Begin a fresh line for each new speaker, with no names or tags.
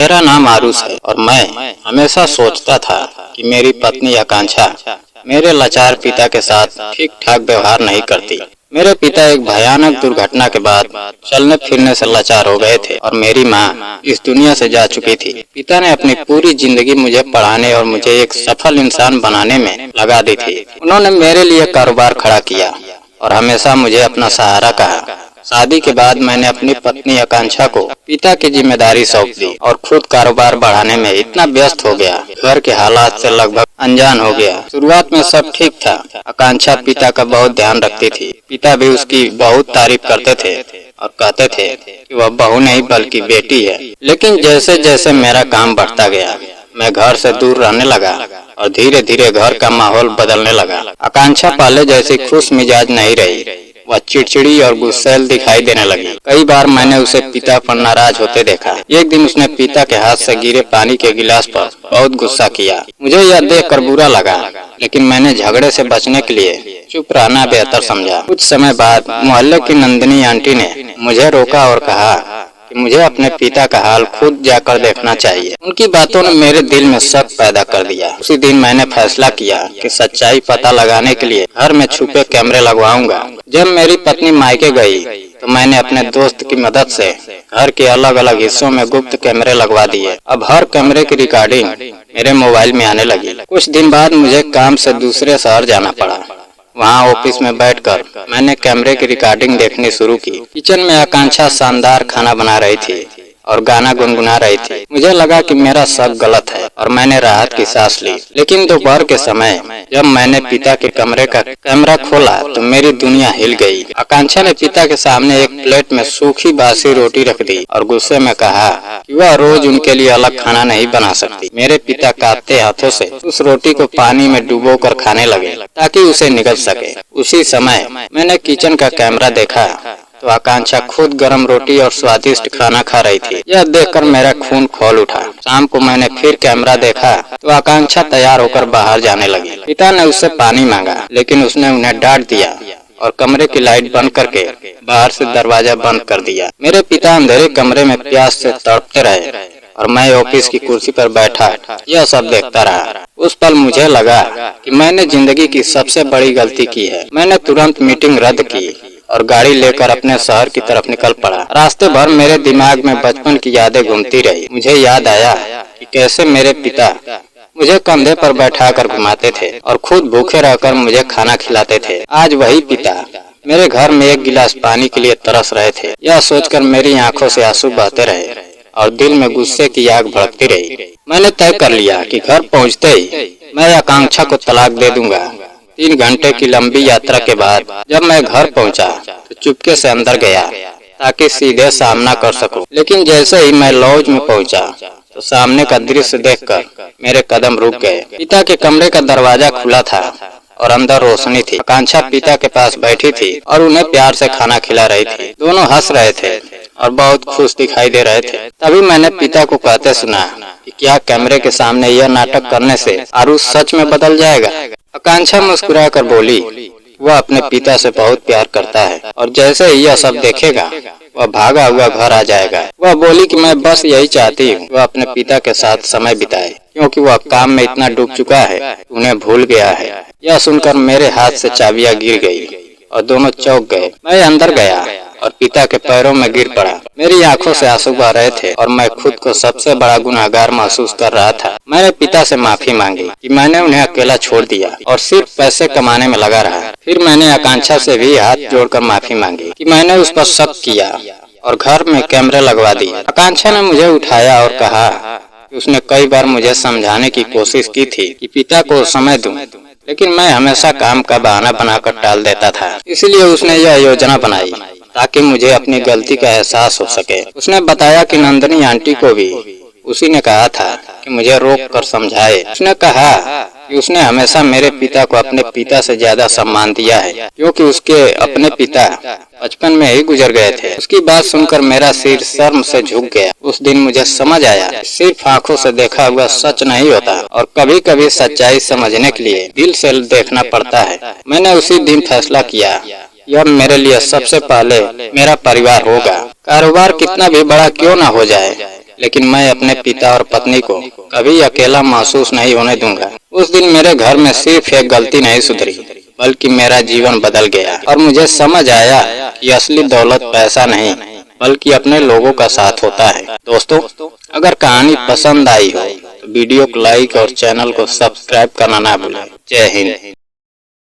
मेरा नाम आरुष है और मैं हमेशा सोचता था कि मेरी पत्नी आकांक्षा मेरे लाचार पिता के साथ ठीक ठाक व्यवहार नहीं करती। मेरे पिता एक भयानक दुर्घटना के बाद चलने फिरने से लाचार हो गए थे और मेरी माँ इस दुनिया से जा चुकी थी। पिता ने अपनी पूरी जिंदगी मुझे पढ़ाने और मुझे एक सफल इंसान बनाने में लगा दी थी। उन्होंने मेरे लिए कारोबार खड़ा किया और हमेशा मुझे अपना सहारा कहा। शादी के बाद मैंने अपनी पत्नी आकांक्षा को पिता की जिम्मेदारी सौंप दी और खुद कारोबार बढ़ाने में इतना व्यस्त हो गया, घर के हालात से लगभग अनजान हो गया। शुरुआत में सब ठीक था। आकांक्षा पिता का बहुत ध्यान रखती थी। पिता भी उसकी बहुत तारीफ करते थे और कहते थे कि वह बहू नहीं बल्कि बेटी है। लेकिन जैसे जैसे मेरा काम बढ़ता गया, मैं घर से दूर रहने लगा और धीरे धीरे घर का माहौल बदलने लगा। आकांक्षा पहले जैसी खुश मिजाज नहीं रही, वह चिड़चिड़ी और गुस्सैल दिखाई देने लगी। कई बार मैंने उसे पिता पर नाराज होते देखा। एक दिन उसने पिता के हाथ से गिरे पानी के गिलास पर बहुत गुस्सा किया। मुझे यह देखकर बुरा लगा, लेकिन मैंने झगड़े से बचने के लिए चुप रहना बेहतर समझा। कुछ समय बाद मोहल्ले की नंदिनी आंटी ने मुझे रोका और कहा कि मुझे अपने पिता का हाल खुद जाकर देखना चाहिए। उनकी बातों ने मेरे दिल में शक पैदा कर दिया। उसी दिन मैंने फैसला किया कि सच्चाई पता लगाने के लिए घर में छुपे कैमरे लगवाऊंगा। जब मेरी पत्नी मायके गई तो मैंने अपने दोस्त की मदद से घर के अलग अलग हिस्सों में गुप्त कैमरे लगवा दिए। अब हर कैमरे की रिकॉर्डिंग मेरे मोबाइल में आने लगी। कुछ दिन बाद मुझे काम से दूसरे शहर जाना पड़ा। वहाँ ऑफिस में बैठकर मैंने कैमरे की रिकॉर्डिंग देखनी शुरू की। किचन में आकांक्षा शानदार खाना बना रही थी और गाना गुनगुना रही थी। मुझे लगा कि मेरा शक गलत है और मैंने राहत की सांस ली। लेकिन दोपहर के समय जब मैंने पिता के कमरे का कैमरा खोला तो मेरी दुनिया हिल गई। आकांक्षा ने पिता के सामने एक प्लेट में सूखी बासी रोटी रख दी और गुस्से में कहा कि वह रोज उनके लिए अलग खाना नहीं बना सकती। मेरे पिता कांपते हाथों से उस रोटी को पानी में डुबोकर खाने लगे ताकि उसे निगल सके। उसी समय मैंने किचन का कैमरा देखा तो आकांक्षा खुद गरम रोटी और स्वादिष्ट खाना खा रही थी। यह देखकर मेरा खून खौल उठा। शाम को मैंने फिर कैमरा देखा तो आकांक्षा तैयार होकर बाहर जाने लगी। पिता ने उससे पानी मांगा, लेकिन उसने उन्हें डांट दिया और कमरे की लाइट बंद करके बाहर से दरवाजा बंद कर दिया। मेरे पिता अंधेरे कमरे में प्यास से तड़पते रहे और मैं ऑफिस की कुर्सी पर बैठा यह सब देखता रहा। उस पल मुझे लगा कि मैंने जिंदगी की सबसे बड़ी गलती की है। मैंने तुरंत मीटिंग रद्द की और गाड़ी लेकर अपने शहर की तरफ निकल पड़ा। रास्ते भर मेरे दिमाग में बचपन की यादें घूमती रही। मुझे याद आया कि कैसे मेरे पिता मुझे कंधे पर बैठाकर घुमाते थे और खुद भूखे रहकर मुझे खाना खिलाते थे। आज वही पिता मेरे घर में एक गिलास पानी के लिए तरस रहे थे। यह सोचकर मेरी आंखों से आंसू बहते रहे और दिल में गुस्से की आग भड़कती रही। मैंने तय कर लिया कि घर पहुंचते ही मैं आकांक्षा को तलाक दे दूंगा। 3 घंटे की लंबी यात्रा के बाद जब मैं घर पहुंचा तो चुपके से अंदर गया ताकि सीधे सामना कर सकूं। लेकिन जैसे ही मैं लॉज में पहुंचा तो सामने का दृश्य देखकर मेरे कदम रुक गए। पिता के कमरे का दरवाजा खुला था और अंदर रोशनी थी। आकांक्षा पिता के पास बैठी थी और उन्हें प्यार से खाना खिला रही थी। दोनों हंस रहे थे और बहुत खुश दिखाई दे रहे थे। तभी मैंने पिता को कहते सुना कि क्या कैमरे के सामने यह नाटक करने से आरुष सच में बदल जाएगा। आकांक्षा मुस्कुराकर बोली, वह अपने पिता से बहुत प्यार करता है और जैसे ही यह सब देखेगा वह भागा हुआ घर आ जाएगा। वह बोली कि मैं बस यही चाहती हूँ वह अपने पिता के साथ समय बिताए, क्योंकि वह काम में इतना डूब चुका है उन्हें भूल गया है। यह सुनकर मेरे हाथ से चाबियां गिर गई और दोनों चौंक गए। मैं अंदर गया और पिता के पैरों में गिर पड़ा। मेरी आंखों से आंसू बह रहे थे और मैं खुद को सबसे बड़ा गुनहगार महसूस कर रहा था। मैंने पिता से माफी मांगी कि मैंने उन्हें अकेला छोड़ दिया और सिर्फ पैसे कमाने में लगा रहा। फिर मैंने आकांक्षा से भी हाथ जोड़कर माफी मांगी कि मैंने उस पर शक किया और घर में कैमरे लगवा दिए। आकांक्षा ने मुझे उठाया और कहा कि उसने कई बार मुझे समझाने की कोशिश की थी कि पिता को समय दूं, लेकिन मैं हमेशा काम का बहाना बनाकर टाल देता था। इसलिए उसने यह योजना बनाई ताकि मुझे अपनी गलती का एहसास हो सके। उसने बताया कि नंदिनी आंटी को भी उसी ने कहा था कि मुझे रोक कर समझाए। उसने कहा कि उसने हमेशा मेरे पिता को अपने पिता से ज्यादा सम्मान दिया है, क्योंकि उसके अपने पिता बचपन में ही गुजर गए थे। उसकी बात सुनकर मेरा सिर शर्म से झुक गया। उस दिन मुझे समझ आया सिर्फ आंखों से देखा हुआ सच नहीं होता और कभी कभी सच्चाई समझने के लिए दिल से देखना पड़ता है। मैंने उसी दिन फैसला किया यह मेरे लिए सबसे पहले मेरा परिवार होगा। कारोबार कितना भी बड़ा क्यों ना हो जाए, लेकिन मैं अपने पिता और पत्नी को कभी अकेला महसूस नहीं होने दूंगा। उस दिन मेरे घर में सिर्फ एक गलती नहीं सुधरी, बल्कि मेरा जीवन बदल गया और मुझे समझ आया कि असली दौलत पैसा नहीं बल्कि अपने लोगों का साथ होता है। दोस्तों, अगर कहानी पसंद आई हो तो वीडियो को लाइक और चैनल को सब्सक्राइब करना ना भूलें। जय हिंद।